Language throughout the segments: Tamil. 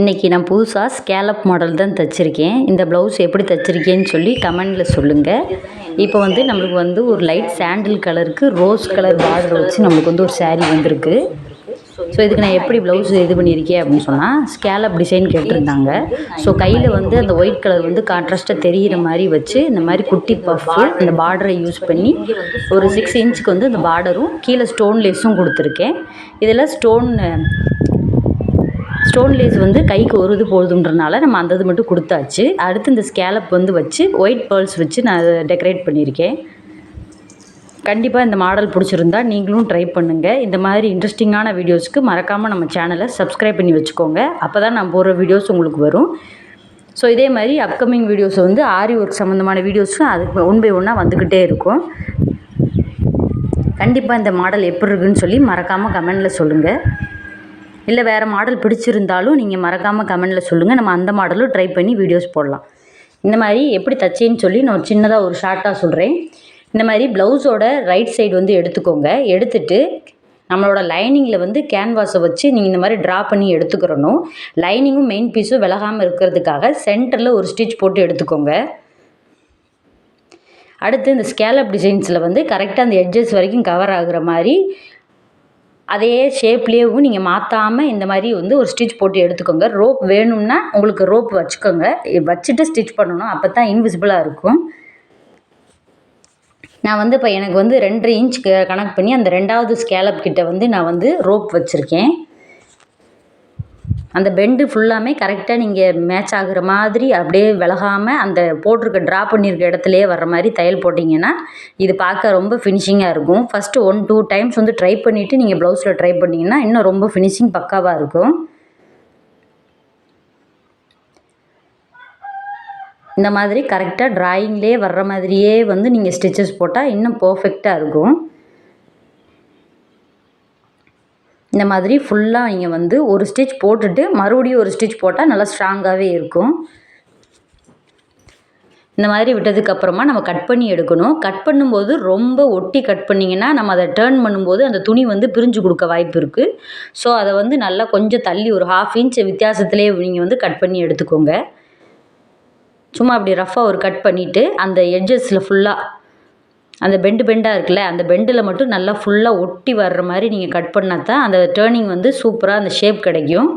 இன்றைக்கி நான் புதுசாக ஸ்கேலப் மாடல் தான் தைச்சிருக்கேன். இந்த ப்ளவுஸ் எப்படி தைச்சிருக்கேன்னு சொல்லி கமெண்டில் சொல்லுங்கள். இப்போ வந்து நம்மளுக்கு வந்து ஒரு லைட் சாண்டில் கலருக்கு ரோஸ் கலர் பார்டர் வச்சு நம்மளுக்கு வந்து ஒரு saree வந்திருக்கு. ஸோ இதுக்கு நான் எப்படி ப்ளவுஸ் இது பண்ணியிருக்கேன் அப்படின்னு சொன்னால், ஸ்கேலப் டிசைன் கேட்டிருந்தாங்க. ஸோ கையில் வந்து அந்த ஒயிட் கலர் வந்து கான்ட்ராஸ்ட்டாக தெரிகிற மாதிரி வச்சு இந்த மாதிரி குட்டி பஃப்பு அந்த பார்டரை யூஸ் பண்ணி ஒரு 6 இன்ச்சுக்கு வந்து அந்த பார்டரும் கீழே ஸ்டோன் லேஸும் கொடுத்துருக்கேன். இதில் ஸ்டோன் லேஸ் வந்து கைக்கு ஒரு இது போதுன்றனால நம்ம அந்த இது மட்டும் கொடுத்தாச்சு. அடுத்து இந்த ஸ்கேலப் வந்து வச்சு ஒயிட் பேர்ல்ஸ் வச்சு நான் அதை டெக்கரேட் பண்ணியிருக்கேன். கண்டிப்பாக இந்த மாடல் பிடிச்சிருந்தா நீங்களும் ட்ரை பண்ணுங்கள். இந்த மாதிரி இன்ட்ரெஸ்டிங்கான வீடியோஸ்க்கு மறக்காமல் நம்ம சேனலை சப்ஸ்கிரைப் பண்ணி வச்சுக்கோங்க. அப்போ தான் நான் போடுற வீடியோஸ் உங்களுக்கு வரும். ஸோ இதே மாதிரி அப்கமிங் வீடியோஸ் வந்து ஆரி ஒர்க் சம்மந்தமான வீடியோஸும் அதுக்கு ஒன் பை ஒன்னாக வந்துக்கிட்டே இருக்கும். கண்டிப்பாக இந்த மாடல் எப்படி இருக்குன்னு சொல்லி மறக்காமல் கமெண்டில் சொல்லுங்கள். இல்லை வேறு மாடல் பிடிச்சிருந்தாலும் நீங்கள் மறக்காமல் கமெண்டில் சொல்லுங்கள். நம்ம அந்த மாடலும் ட்ரை பண்ணி வீடியோஸ் போடலாம். இந்த மாதிரி எப்படி தச்சேன்னு சொல்லி நான் சின்னதாக ஒரு ஷார்ட்டாக சொல்கிறேன். இந்த மாதிரி ப்ளவுஸோட ரைட் சைடு வந்து எடுத்துக்கோங்க. எடுத்துட்டு நம்மளோட லைனிங்கில் வந்து கேன்வாஸை வச்சு நீங்கள் இந்த மாதிரி ட்ரா பண்ணி எடுத்துக்கிறணும். லைனிங்கும் மெயின் பீஸும் விலகாமல் இருக்கிறதுக்காக சென்டரில் ஒரு ஸ்டிச் போட்டு எடுத்துக்கோங்க. அடுத்து இந்த ஸ்கேலப் டிசைன்ஸில் வந்து கரெக்டாக அந்த எட்ஜஸ் வரைக்கும் கவர் ஆகுற மாதிரி அதே ஷேப்லேயும் நீங்கள் மாற்றாமல் இந்த மாதிரி வந்து ஒரு ஸ்டிச் போட்டு எடுத்துக்கோங்க. ரோப் வேணும்னா உங்களுக்கு ரோப் வச்சுக்கோங்க, வச்சுட்டு ஸ்டிச் பண்ணணும். அப்போ தான் இன்விசிபிளாக இருக்கும். நான் வந்து இப்போ எனக்கு வந்து 2.5 இன்ச் கணக்கு பண்ணி அந்த 2வது ஸ்கேலப் கிட்ட வந்து நான் வந்து ரோப் வச்சுருக்கேன். அந்த பெண்டு ஃபுல்லாமே கரெக்டாக நீங்கள் மேட்ச் ஆகுற மாதிரி அப்படியே விலகாமல் அந்த போட்டிருக்க ட்ரா பண்ணியிருக்க இடத்துலையே வர்ற மாதிரி தையல் போட்டிங்கன்னா இது பார்க்க ரொம்ப ஃபினிஷிங்காக இருக்கும். ஃபஸ்ட்டு 1-2 டைம்ஸ் வந்து ட்ரை பண்ணிவிட்டு நீங்கள் ப்ளவுஸில் ட்ரை பண்ணிங்கன்னா இன்னும் ரொம்ப ஃபினிஷிங் பக்காவாக இருக்கும். இந்த மாதிரி கரெக்டாக ட்ராயிங்லேயே வர்ற மாதிரியே வந்து நீங்கள் ஸ்டிச்சஸ் போட்டால் இன்னும் பர்ஃபெக்டாக இருக்கும். இந்த மாதிரி ஃபுல்லாக நீங்கள் வந்து ஒரு ஸ்டிச் போட்டுட்டு மறுபடியும் ஒரு ஸ்டிச் போட்டால் நல்லா ஸ்ட்ராங்காகவே இருக்கும். இந்த மாதிரி விட்டதுக்கப்புறமா நம்ம கட் பண்ணி எடுக்கணும். கட் பண்ணும்போது ரொம்ப ஒட்டி கட் பண்ணிங்கன்னா நம்ம அதை டேர்ன் பண்ணும்போது அந்த துணி வந்து பிரிஞ்சு கொடுக்க வாய்ப்பு இருக்குது. ஸோ அதை வந்து நல்லா கொஞ்சம் தள்ளி ஒரு 1/2 இன்ச் வித்தியாசத்துலேயே நீங்கள் வந்து கட் பண்ணி எடுத்துக்கோங்க. சும்மா அப்படி ரஃப்பாக ஒரு கட் பண்ணிவிட்டு அந்த எட்ஜஸில் ஃபுல்லாக அந்த பெண்டாக இருக்குல்ல, அந்த பெண்டில் மட்டும் நல்லா ஃபுல்லாக ஒட்டி வர்ற மாதிரி நீங்கள் கட் பண்ணால் தான் அந்த டேர்னிங் வந்து சூப்பராக அந்த ஷேப் கிடைக்கும்.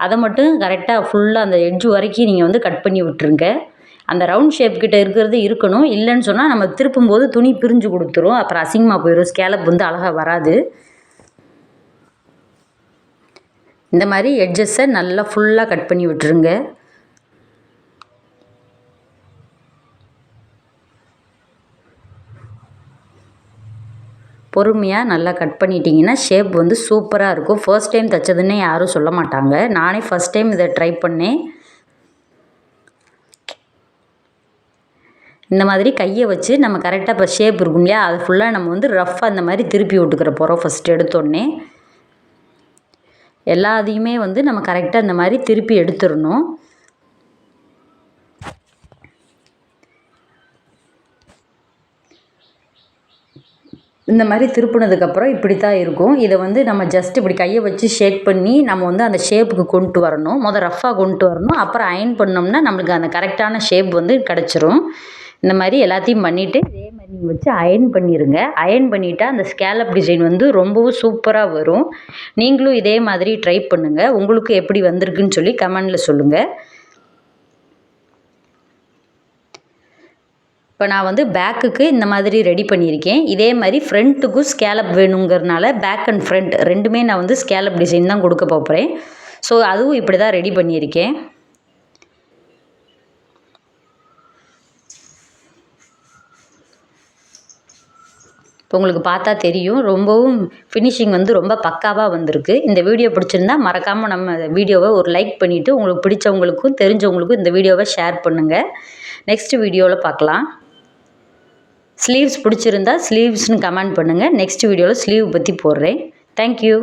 அதை மட்டும் கரெக்டாக ஃபுல்லாக அந்த எட்ஜு வரைக்கும் நீங்கள் வந்து கட் பண்ணி விட்டுருங்க. அந்த ரவுண்ட் ஷேப் கிட்ட இருக்கிறது இருக்கணும். இல்லைன்னு சொன்னால் நம்ம திருப்பும்போது துணி பிரிஞ்சு கொடுத்துரும். அப்புறம் அசிங்கமாக போயிடும். ஸ்கேலப் வந்து அழகாக வராது. இந்த மாதிரி எட்ஜஸை நல்லா ஃபுல்லாக கட் பண்ணி விட்டுருங்க. பொறுமையாக நல்லா கட் பண்ணிட்டீங்கன்னா ஷேப் வந்து சூப்பராக இருக்கும். ஃபர்ஸ்ட் டைம் தைச்சதுன்னே யாரும் சொல்ல மாட்டாங்க. நானே ஃபஸ்ட் டைம் இதை ட்ரை பண்ணேன். இந்த மாதிரி கையை வச்சு நம்ம கரெக்டாக இப்போ ஷேப் இருக்கும் இல்லையா, அது ஃபுல்லாக நம்ம வந்து ரஃப்பாக இந்த மாதிரி திருப்பி விட்டுக்கிற போகிறோம். ஃபஸ்ட்டு எடுத்தோடனே எல்லாத்தையுமே வந்து நம்ம கரெக்டாக இந்த மாதிரி திருப்பி எடுத்துடணும். இந்த மாதிரி திருப்பினதுக்கப்புறம் இப்படி தான் இருக்கும். இதை வந்து நம்ம ஜஸ்ட் இப்படி கையை வச்சு ஷேக் பண்ணி நம்ம வந்து அந்த ஷேப்புக்கு கொண்டு வரணும். ரஃப்பாக கொண்டு வரணும். அப்புறம் அயன் பண்ணோம்னா நம்மளுக்கு அந்த கரெக்டான ஷேப் வந்து கிடச்சிரும். இந்த மாதிரி எல்லாத்தையும் பண்ணிவிட்டு இதே மாதிரி நீங்கள் வச்சு அயன் பண்ணிடுங்க. அயன் பண்ணிவிட்டால் அந்த ஸ்கேலப் டிசைன் வந்து ரொம்பவும் சூப்பராக வரும். நீங்களும் இதே மாதிரி ட்ரை பண்ணுங்கள். உங்களுக்கு எப்படி வந்திருக்குன்னு சொல்லி கமெண்டில் சொல்லுங்கள். இப்போ நான் வந்து பேக்குக்கு இந்த மாதிரி ரெடி பண்ணியிருக்கேன். இதே மாதிரி ஃப்ரண்ட்டுக்கும் ஸ்கேலப் வேணுங்கிறதுனால பேக் அண்ட் ஃப்ரண்ட் ரெண்டுமே நான் வந்து ஸ்கேலப் டிசைன் தான் கொடுக்க போகிறேன். ஸோ அதுவும் இப்படி தான் ரெடி பண்ணியிருக்கேன். இப்போ உங்களுக்கு பார்த்தா தெரியும், ரொம்பவும் ஃபினிஷிங் வந்து ரொம்ப பக்காவாக வந்திருக்கு. இந்த வீடியோ பிடிச்சிருந்தா மறக்காமல் நம்ம வீடியோவை ஒரு லைக் பண்ணிவிட்டு உங்களுக்கு பிடிச்சவங்களுக்கும் தெரிஞ்சவங்களுக்கும் இந்த வீடியோவை ஷேர் பண்ணுங்கள். நெக்ஸ்ட் வீடியோவில் பார்க்கலாம். ஸ்லீவ்ஸ் பிடிச்சிருந்தா ஸ்லீவ்ஸ்னு கமெண்ட் பண்ணுங்கள். நெக்ஸ்ட் வீடியோவில் ஸ்லீவ் பற்றி போடுறேன். தேங்க்யூ.